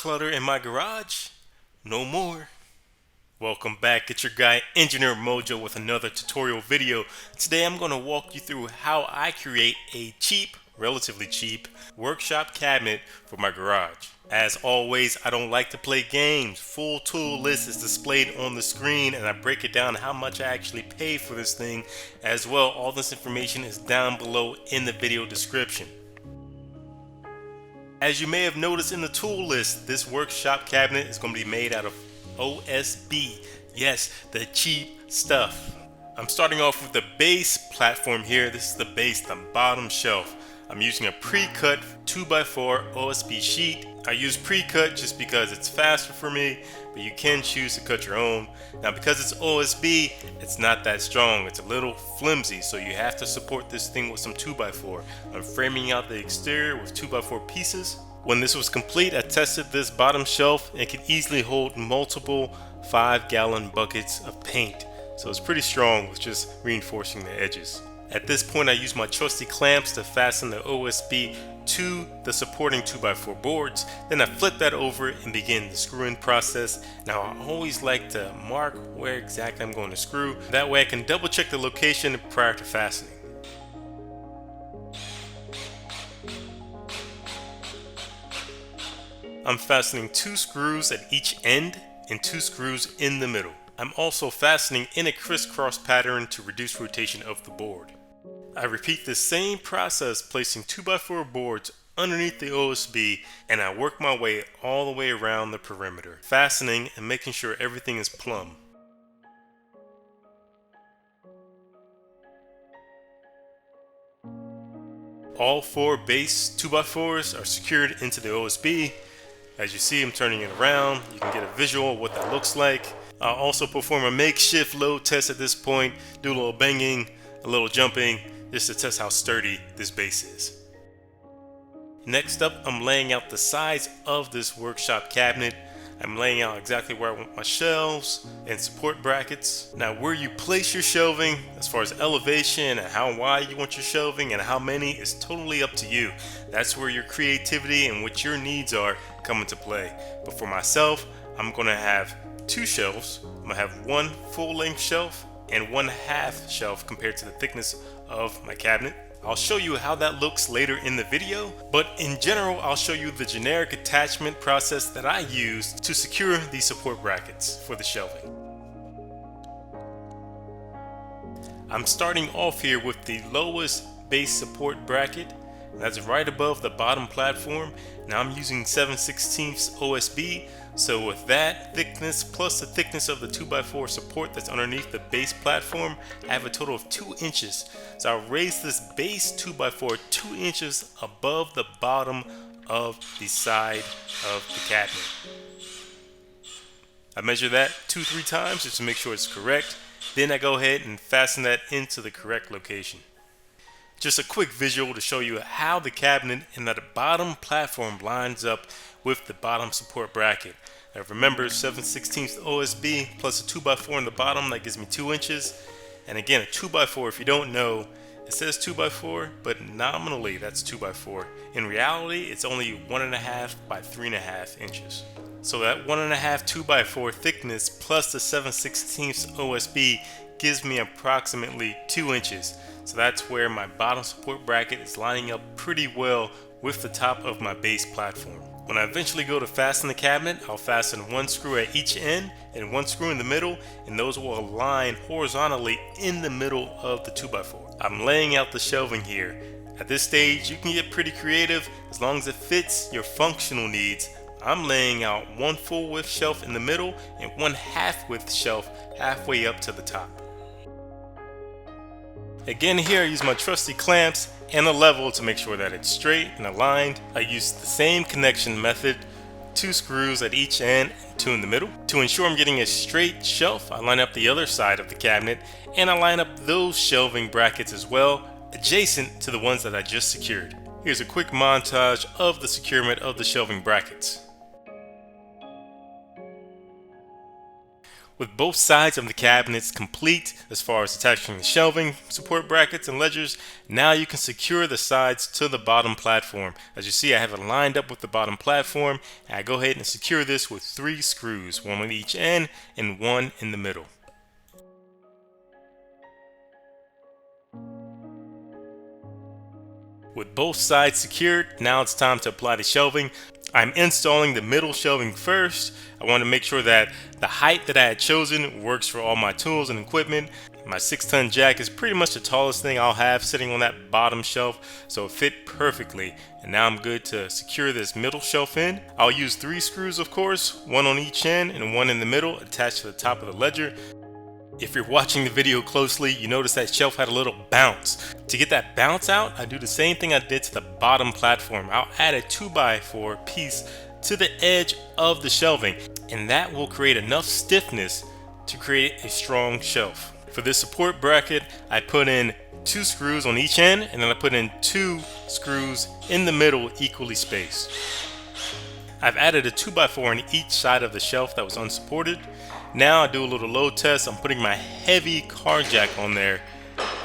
clutter in my garage? No more. Welcome back, it's your guy Engineer Mojo with another tutorial video. Today I'm going to walk you through how I create a relatively cheap, workshop cabinet for my garage. As always, I don't like to play games. Full tool list is displayed on the screen and I break it down how much I actually pay for this thing as well. All this information is down below in the video description. As you may have noticed in the tool list, this workshop cabinet is going to be made out of OSB. Yes, the cheap stuff. I'm starting off with the base platform here. This is the base, the bottom shelf. I'm using a pre-cut 2x4 OSB sheet. I use pre-cut just because it's faster for me, but you can choose to cut your own. Now because it's OSB, it's not that strong. It's a little flimsy, so you have to support this thing with some 2x4. I'm framing out the exterior with 2x4 pieces. When this was complete, I tested this bottom shelf and it could easily hold multiple 5-gallon buckets of paint. So it's pretty strong with just reinforcing the edges. At this point, I use my trusty clamps to fasten the OSB to the supporting 2x4 boards. Then I flip that over and begin the screw-in process. Now I always like to mark where exactly I'm going to screw. That way I can double check the location prior to fastening. I'm fastening 2 screws at each end and 2 screws in the middle. I'm also fastening in a crisscross pattern to reduce rotation of the board. I repeat the same process, placing 2x4 boards underneath the OSB, and I work my way all the way around the perimeter, fastening and making sure everything is plumb. All 4 base 2x4s are secured into the OSB. As you see, I'm turning it around. You can get a visual of what that looks like. I'll also perform a makeshift load test at this point, do a little banging, a little jumping, just to test how sturdy this base is. Next up, I'm laying out the size of this workshop cabinet. I'm laying out exactly where I want my shelves and support brackets. Now where you place your shelving, as far as elevation and how wide you want your shelving and how many, is totally up to you. That's where your creativity and what your needs are come into play. But for myself, I'm going to have 2 shelves. I'm going to have 1 full-length shelf and 1 half shelf compared to the thickness of my cabinet. I'll show you how that looks later in the video, but in general I'll show you the generic attachment process that I use to secure these support brackets for the shelving. I'm starting off here with the lowest base support bracket. That's right above the bottom platform. Now I'm using 7/16 OSB, so with that thickness plus the thickness of the 2x4 support that's underneath the base platform, I have a total of 2 inches. So I'll raise this base 2x4 2 inches above the bottom of the side of the cabinet. I measure that 2-3 times just to make sure it's correct. Then I go ahead and fasten that into the correct location. Just a quick visual to show you how the cabinet and the bottom platform lines up with the bottom support bracket. Now remember, 7/16 OSB plus a 2x4 in the bottom, that gives me 2 inches. And again, a 2x4, if you don't know, it says 2x4, but nominally that's 2x4. In reality, it's only 1.5 by 3.5 inches. So that 1.5 2x4 thickness plus the 7/16 OSB gives me approximately 2 inches. So that's where my bottom support bracket is lining up pretty well with the top of my base platform. When I eventually go to fasten the cabinet, I'll fasten 1 screw at each end and 1 screw in the middle, and those will align horizontally in the middle of the 2x4. I'm laying out the shelving here. At this stage, you can get pretty creative as long as it fits your functional needs. I'm laying out 1 full width shelf in the middle and 1 half width shelf halfway up to the top. Again, here I use my trusty clamps and a level to make sure that it's straight and aligned. I use the same connection method, 2 screws at each end and 2 in the middle. To ensure I'm getting a straight shelf, I line up the other side of the cabinet and I line up those shelving brackets as well, adjacent to the ones that I just secured. Here's a quick montage of the securement of the shelving brackets. With both sides of the cabinets complete as far as attaching the shelving, support brackets, and ledgers, now you can secure the sides to the bottom platform. As you see, I have it lined up with the bottom platform, and I go ahead and secure this with 3 screws, one on each end and one in the middle. With both sides secured, now it's time to apply the shelving. I'm installing the middle shelving first. I want to make sure that the height that I had chosen works for all my tools and equipment. My 6-ton jack is pretty much the tallest thing I'll have sitting on that bottom shelf, so it fit perfectly. And now I'm good to secure this middle shelf in. I'll use 3 screws, of course, one on each end and one in the middle attached to the top of the ledger. If you're watching the video closely, you notice that shelf had a little bounce. To get that bounce out, I do the same thing I did to the bottom platform. I'll add a 2x4 piece to the edge of the shelving, and that will create enough stiffness to create a strong shelf. For this support bracket, I put in 2 screws on each end, and then I put in 2 screws in the middle, equally spaced. I've added a 2x4 on each side of the shelf that was unsupported. Now I do a little load test. I'm putting my heavy car jack on there,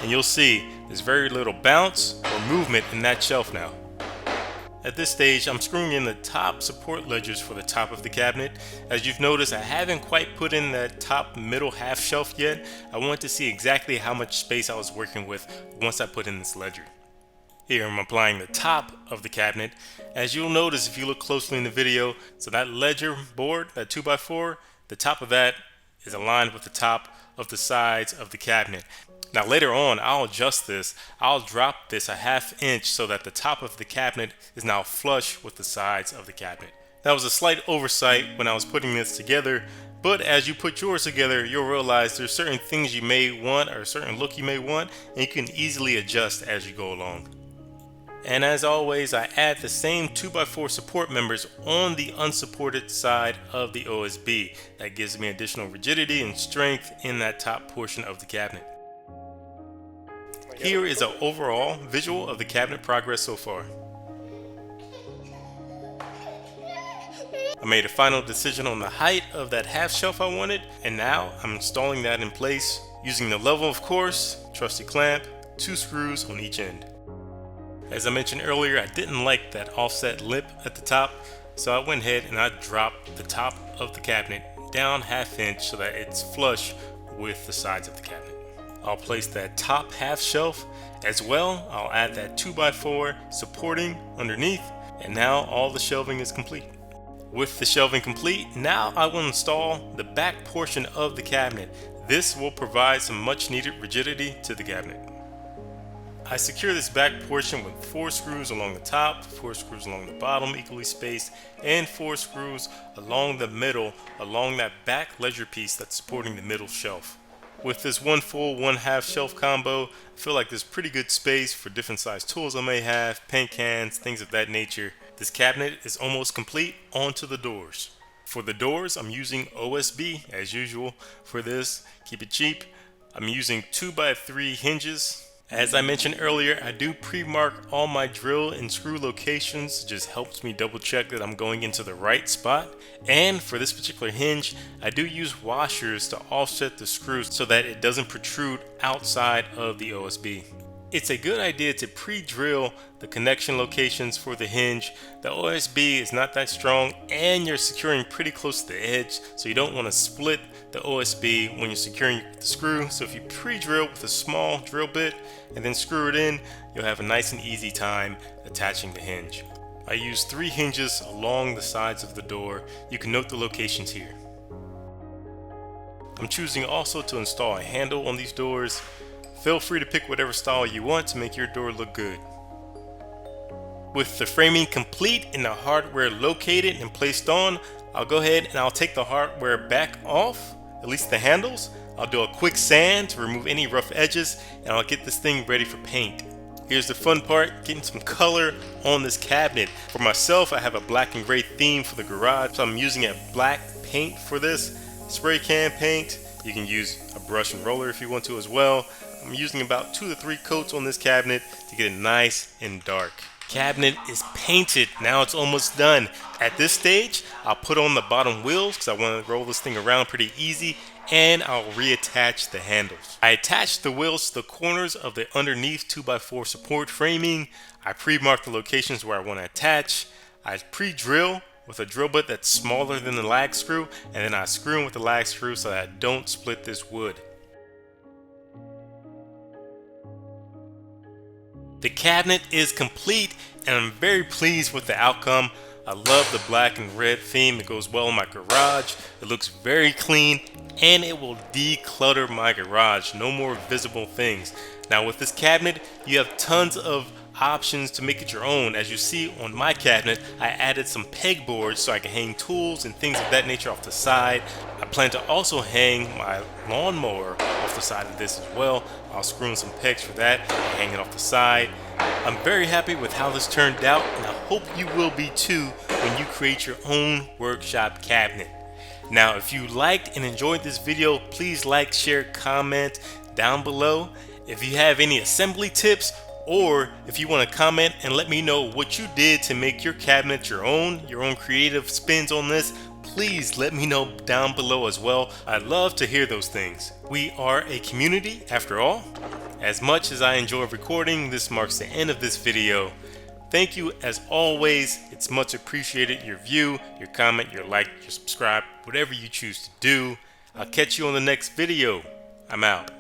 and you'll see there's very little bounce or movement in that shelf now. At this stage, I'm screwing in the top support ledgers for the top of the cabinet. As you've noticed, I haven't quite put in that top middle half shelf yet. I want to see exactly how much space I was working with once I put in this ledger. Here I'm applying the top of the cabinet. As you'll notice if you look closely in the video, so that ledger board, that 2x4, the top of that is aligned with the top of the sides of the cabinet. Now later on, I'll adjust this. I'll drop this a ½ inch so that the top of the cabinet is now flush with the sides of the cabinet. That was a slight oversight when I was putting this together, but as you put yours together, you'll realize there's certain things you may want or a certain look you may want, and you can easily adjust as you go along. And as always, I add the same 2x4 support members on the unsupported side of the OSB. That gives me additional rigidity and strength in that top portion of the cabinet. Here is an overall visual of the cabinet progress so far. I made a final decision on the height of that half shelf I wanted, and now I'm installing that in place using the level, of course, trusty clamp, 2 screws on each end. As I mentioned earlier, I didn't like that offset lip at the top, so I went ahead and I dropped the top of the cabinet down ½ inch so that it's flush with the sides of the cabinet. I'll place that top half shelf as well. I'll add that 2x4 supporting underneath, and now all the shelving is complete. With the shelving complete, now I will install the back portion of the cabinet. This will provide some much needed rigidity to the cabinet. I secure this back portion with 4 screws along the top, 4 screws along the bottom equally spaced, and 4 screws along the middle along that back ledger piece that's supporting the middle shelf. With this 1 full 1/2 shelf combo, I feel like there's pretty good space for different size tools I may have, paint cans, things of that nature. This cabinet is almost complete. Onto the doors. For the doors, I'm using OSB as usual. For this, keep it cheap. I'm using 2x3 hinges. As I mentioned earlier, I do pre-mark all my drill and screw locations. It just helps me double check that I'm going into the right spot. And for this particular hinge, I do use washers to offset the screws so that it doesn't protrude outside of the OSB. It's a good idea to pre-drill the connection locations for the hinge. The OSB is not that strong and you're securing pretty close to the edge, so you don't want to split the OSB when you're securing the screw. So if you pre-drill with a small drill bit and then screw it in, you'll have a nice and easy time attaching the hinge. I use 3 hinges along the sides of the door. You can note the locations here. I'm choosing also to install a handle on these doors. Feel free to pick whatever style you want to make your door look good. With the framing complete and the hardware located and placed on, I'll go ahead and I'll take the hardware back off, at least the handles. I'll do a quick sand to remove any rough edges, and I'll get this thing ready for paint. Here's the fun part, getting some color on this cabinet. For myself, I have a black and gray theme for the garage, so I'm using a black paint for this. Spray can paint. You can use a brush and roller if you want to as well. I'm using about 2 to 3 coats on this cabinet to get it nice and dark. cabinet is painted. Now it's almost done. At this stage, I'll put on the bottom wheels because I want to roll this thing around pretty easy, and I'll reattach the handles. I attached the wheels to the corners of the underneath 2x4 support framing. I pre-marked the locations where I want to attach. I pre-drill with a drill bit that's smaller than the lag screw, and then I screw in with the lag screw so that I don't split this wood. The cabinet is complete, and I'm very pleased with the outcome. I love the black and red theme. It goes well in my garage. It looks very clean, and it will declutter my garage. No more visible things. Now with this cabinet, you have tons of options to make it your own. As you see on my cabinet, I added some pegboards so I can hang tools and things of that nature off the side. I plan to also hang my lawnmower off the side of this as well. I'll screw in some pegs for that and hang it off the side. I'm very happy with how this turned out, and I hope you will be too when you create your own workshop cabinet. Now, if you liked and enjoyed this video, please like, share, comment down below. If you have any assembly tips, or if you want to comment and let me know what you did to make your cabinet your own creative spins on this, please let me know down below as well. I'd love to hear those things. We are a community after all. As much as I enjoy recording, this marks the end of this video. Thank you as always. It's much appreciated. Your view, your comment, your like, your subscribe, whatever you choose to do. I'll catch you on the next video. I'm out.